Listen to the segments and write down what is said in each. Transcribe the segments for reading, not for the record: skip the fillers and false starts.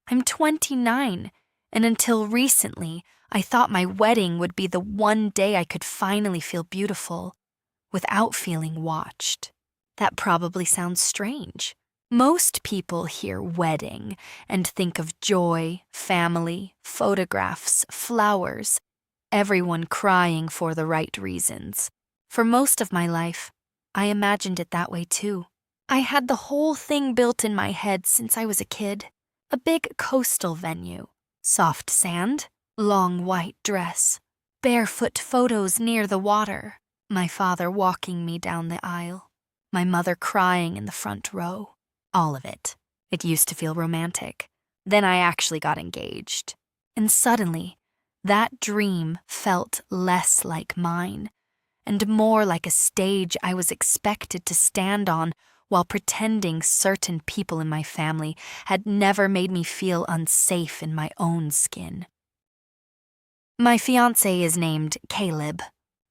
I'm 29, and until recently, I thought my wedding would be the one day I could finally feel beautiful without feeling watched. That probably sounds strange. Most people hear wedding and think of joy, family, photographs, flowers, everyone crying for the right reasons. For most of my life, I imagined it that way too. I had the whole thing built in my head since I was a kid. A big coastal venue, soft sand, long white dress, barefoot photos near the water, my father walking me down the aisle, my mother crying in the front row. All of it. It used to feel romantic. Then I actually got engaged. And suddenly, that dream felt less like mine, and more like a stage I was expected to stand on while pretending certain people in my family had never made me feel unsafe in my own skin. My fiancé is named Caleb.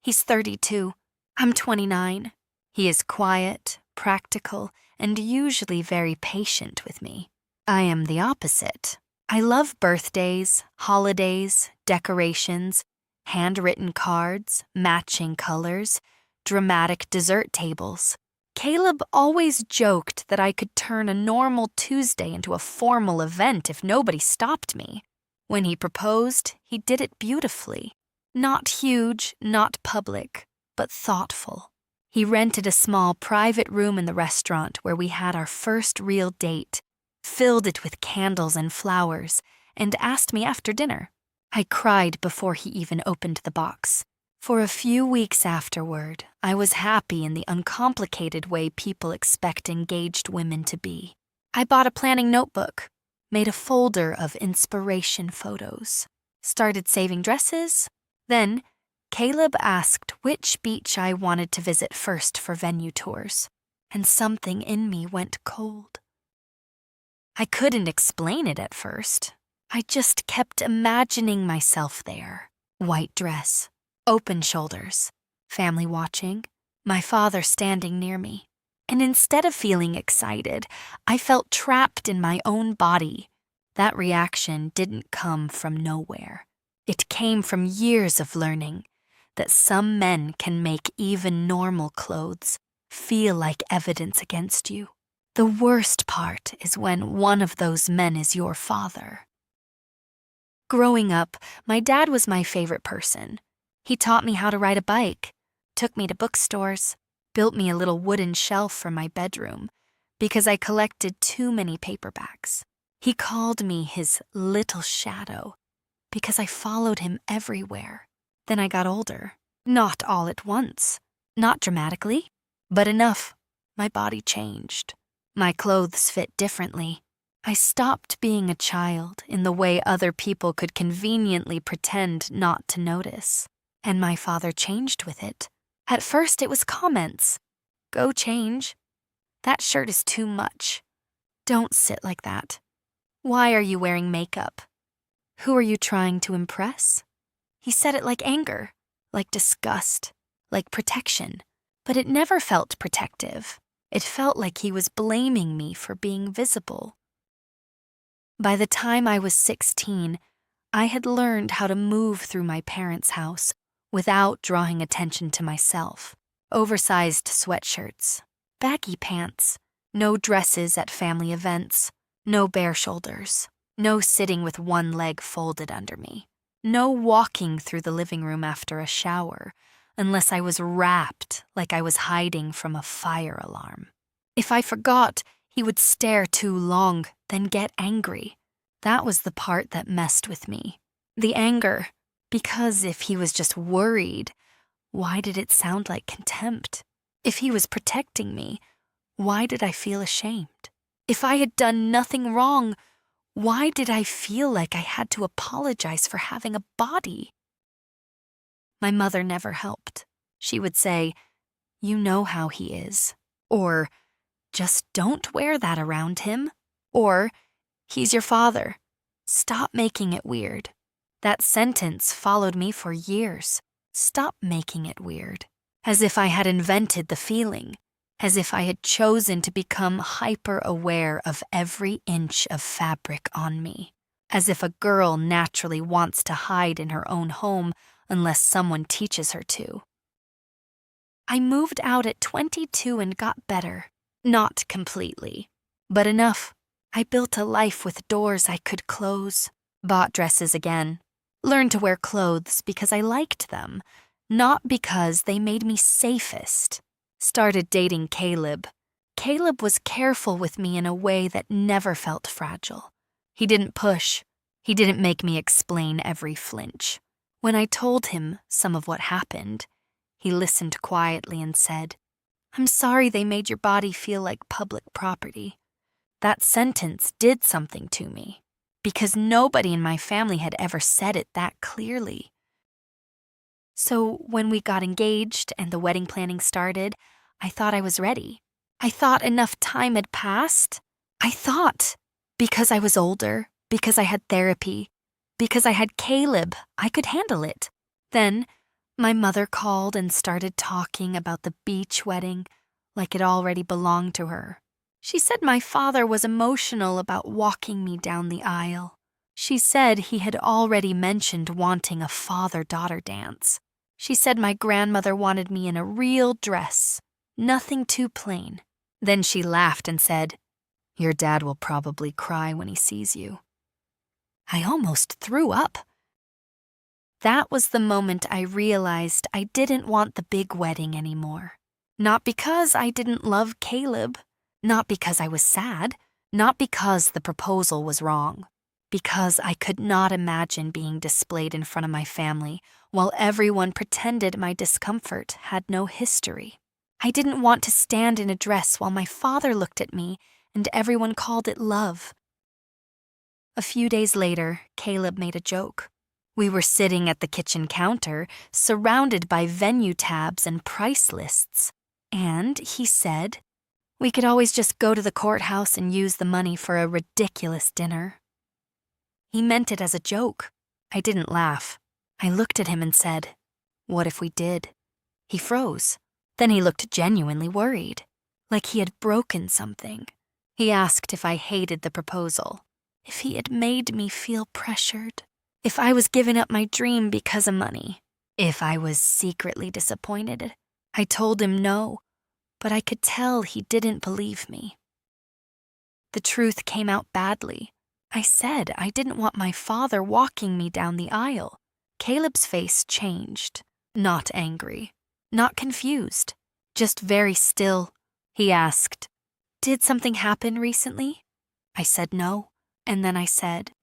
He's 32. I'm 29. He is quiet, practical, and usually very patient with me. I am the opposite. I love birthdays, holidays, decorations, handwritten cards, matching colors, dramatic dessert tables. Caleb always joked that I could turn a normal Tuesday into a formal event if nobody stopped me. When he proposed, he did it beautifully. Not huge, not public, but thoughtful. He rented a small private room in the restaurant where we had our first real date, filled it with candles and flowers, and asked me after dinner. I cried before he even opened the box. For a few weeks afterward, I was happy in the uncomplicated way people expect engaged women to be. I bought a planning notebook, made a folder of inspiration photos, started saving dresses. Then, Caleb asked which beach I wanted to visit first for venue tours, and something in me went cold. I couldn't explain it at first. I just kept imagining myself there. White dress, open shoulders, family watching, my father standing near me. And instead of feeling excited, I felt trapped in my own body. That reaction didn't come from nowhere. It came from years of learning that some men can make even normal clothes feel like evidence against you. The worst part is when one of those men is your father. Growing up, my dad was my favorite person. He taught me how to ride a bike, took me to bookstores, built me a little wooden shelf for my bedroom because I collected too many paperbacks. He called me his little shadow because I followed him everywhere. Then I got older. Not all at once. Not dramatically, but enough. My body changed. My clothes fit differently. I stopped being a child in the way other people could conveniently pretend not to notice. And my father changed with it. At first it was comments. Go change. That shirt is too much. Don't sit like that. Why are you wearing makeup? Who are you trying to impress? He said it like anger, like disgust, like protection. But it never felt protective. It felt like he was blaming me for being visible. By the time I was 16, I had learned how to move through my parents' house without drawing attention to myself. Oversized sweatshirts, baggy pants, no dresses at family events, no bare shoulders, no sitting with one leg folded under me, no walking through the living room after a shower unless I was wrapped like I was hiding from a fire alarm. If I forgot, he would stare too long, then get angry. That was the part that messed with me. The anger, because if he was just worried, why did it sound like contempt? If he was protecting me, why did I feel ashamed? If I had done nothing wrong, why did I feel like I had to apologize for having a body? My mother never helped. She would say, "You know how he is," or "Just don't wear that around him," or "He's your father. Stop making it weird." That sentence followed me for years. Stop making it weird. As if I had invented the feeling. as if I had chosen to become hyper-aware of every inch of fabric on me, as if a girl naturally wants to hide in her own home unless someone teaches her to. I moved out at 22 and got better. Not completely, but enough. I built a life with doors I could close, bought dresses again, learned to wear clothes because I liked them, not because they made me safest. Started dating Caleb. Caleb was careful with me in a way that never felt fragile. He didn't push. He didn't make me explain every flinch. When I told him some of what happened, he listened quietly and said, "I'm sorry they made your body feel like public property." That sentence did something to me, because nobody in my family had ever said it that clearly. So when we got engaged and the wedding planning started, I thought I was ready. I thought enough time had passed. I thought, because I was older, because I had therapy, because I had Caleb, I could handle it. Then my mother called and started talking about the beach wedding like it already belonged to her. She said my father was emotional about walking me down the aisle. She said he had already mentioned wanting a father-daughter dance. She said my grandmother wanted me in a real dress, nothing too plain. Then she laughed and said, "Your dad will probably cry when he sees you." I almost threw up. That was the moment I realized I didn't want the big wedding anymore. Not because I didn't love Caleb, not because I was sad, not because the proposal was wrong, because I could not imagine being displayed in front of my family while everyone pretended my discomfort had no history. I didn't want to stand in a dress while my father looked at me and everyone called it love. A few days later, Caleb made a joke. We were sitting at the kitchen counter, surrounded by venue tabs and price lists, and he said, "We could always just go to the courthouse and use the money for a ridiculous dinner." He meant it as a joke. I didn't laugh. I looked at him and said, "What if we did?" He froze. Then he looked genuinely worried, like he had broken something. He asked if I hated the proposal, if he had made me feel pressured, if I was giving up my dream because of money, if I was secretly disappointed. I told him no, but I could tell he didn't believe me. The truth came out badly. I said I didn't want my father walking me down the aisle. Caleb's face changed, not angry, not confused, just very still. He asked, "Did something happen recently?" I said no, and then I said,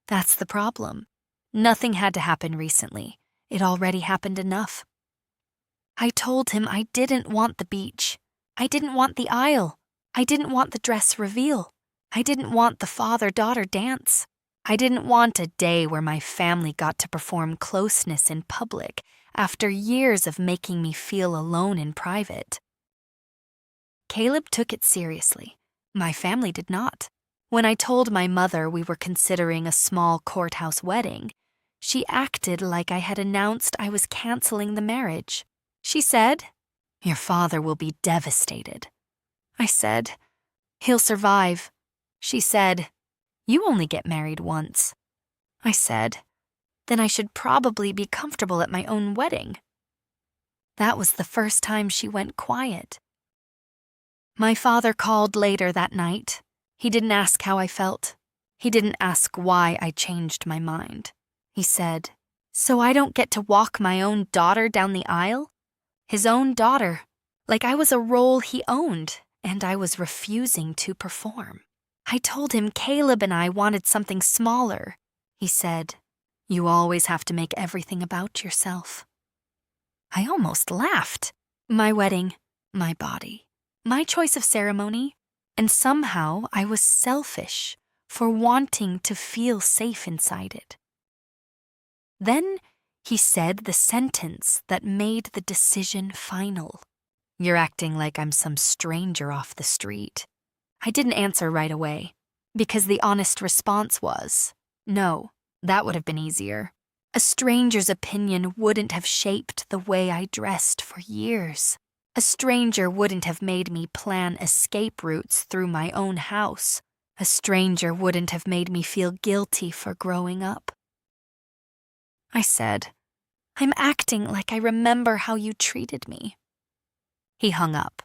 "That's the problem. Nothing had to happen recently. It already happened enough." I told him I didn't want the beach. I didn't want the aisle. I didn't want the dress reveal. I didn't want the father-daughter dance. I didn't want a day where my family got to perform closeness in public after years of making me feel alone in private. Caleb took it seriously. My family did not. When I told my mother we were considering a small courthouse wedding, she acted like I had announced I was canceling the marriage. She said, "Your father will be devastated." I said, "He'll survive." She said, "You only get married once." I said, "Then I should probably be comfortable at my own wedding." That was the first time she went quiet. My father called later that night. He didn't ask how I felt. He didn't ask why I changed my mind. He said, "So I don't get to walk my own daughter down the aisle?" His own daughter, like I was a role he owned and I was refusing to perform. I told him Caleb and I wanted something smaller. He said, "You always have to make everything about yourself." I almost laughed. My wedding, my body, my choice of ceremony, and somehow I was selfish for wanting to feel safe inside it. Then he said the sentence that made the decision final. "You're acting like I'm some stranger off the street." I didn't answer right away, because the honest response was, no, that would have been easier. A stranger's opinion wouldn't have shaped the way I dressed for years. A stranger wouldn't have made me plan escape routes through my own house. A stranger wouldn't have made me feel guilty for growing up. I said, "I'm acting like I remember how you treated me." He hung up.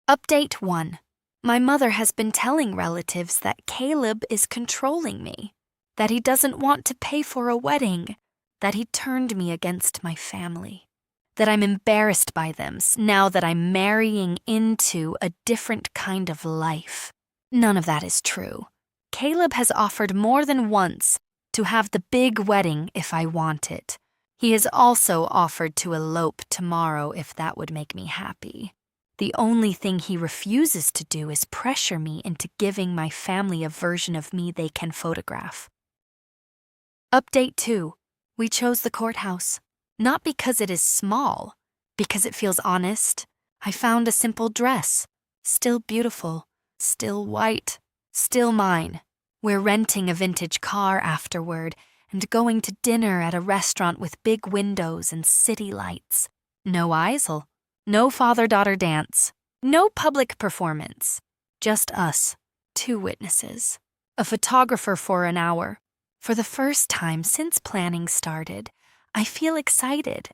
Update 1. My mother has been telling relatives that Caleb is controlling me, that he doesn't want to pay for a wedding, that he turned me against my family, that I'm embarrassed by them now that I'm marrying into a different kind of life. None of that is true. Caleb has offered more than once to have the big wedding if I want it. He has also offered to elope tomorrow if that would make me happy. The only thing he refuses to do is pressure me into giving my family a version of me they can photograph. Update 2. We chose the courthouse. Not because it is small, because it feels honest. I found a simple dress, still beautiful, still white, still mine. We're renting a vintage car afterward and going to dinner at a restaurant with big windows and city lights. No aisle, no father-daughter dance, no public performance. Just us, 2 witnesses, a photographer for an hour. For the first time since planning started, I feel excited.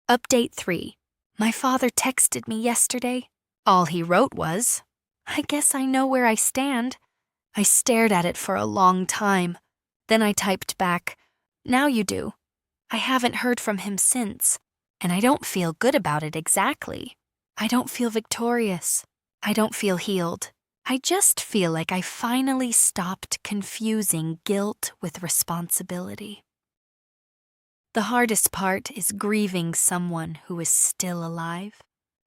Update 3. My father texted me yesterday. All he wrote was, "I guess I know where I stand." I stared at it for a long time. Then I typed back, "Now you do." I haven't heard from him since, and I don't feel good about it exactly. I don't feel victorious. I don't feel healed. I just feel like I finally stopped confusing guilt with responsibility. The hardest part is grieving someone who is still alive,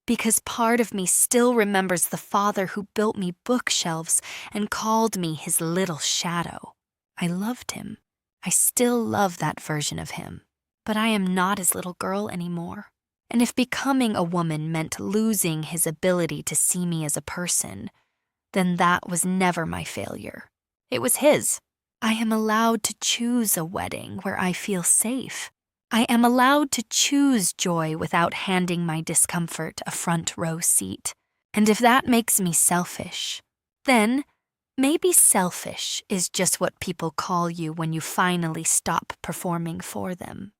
because part of me still remembers the father who built me bookshelves and called me his little shadow. I loved him. I still love that version of him, but I am not his little girl anymore. And if becoming a woman meant losing his ability to see me as a person, then that was never my failure. It was his. I am allowed to choose a wedding where I feel safe. I am allowed to choose joy without handing my discomfort a front row seat. And if that makes me selfish, then maybe selfish is just what people call you when you finally stop performing for them.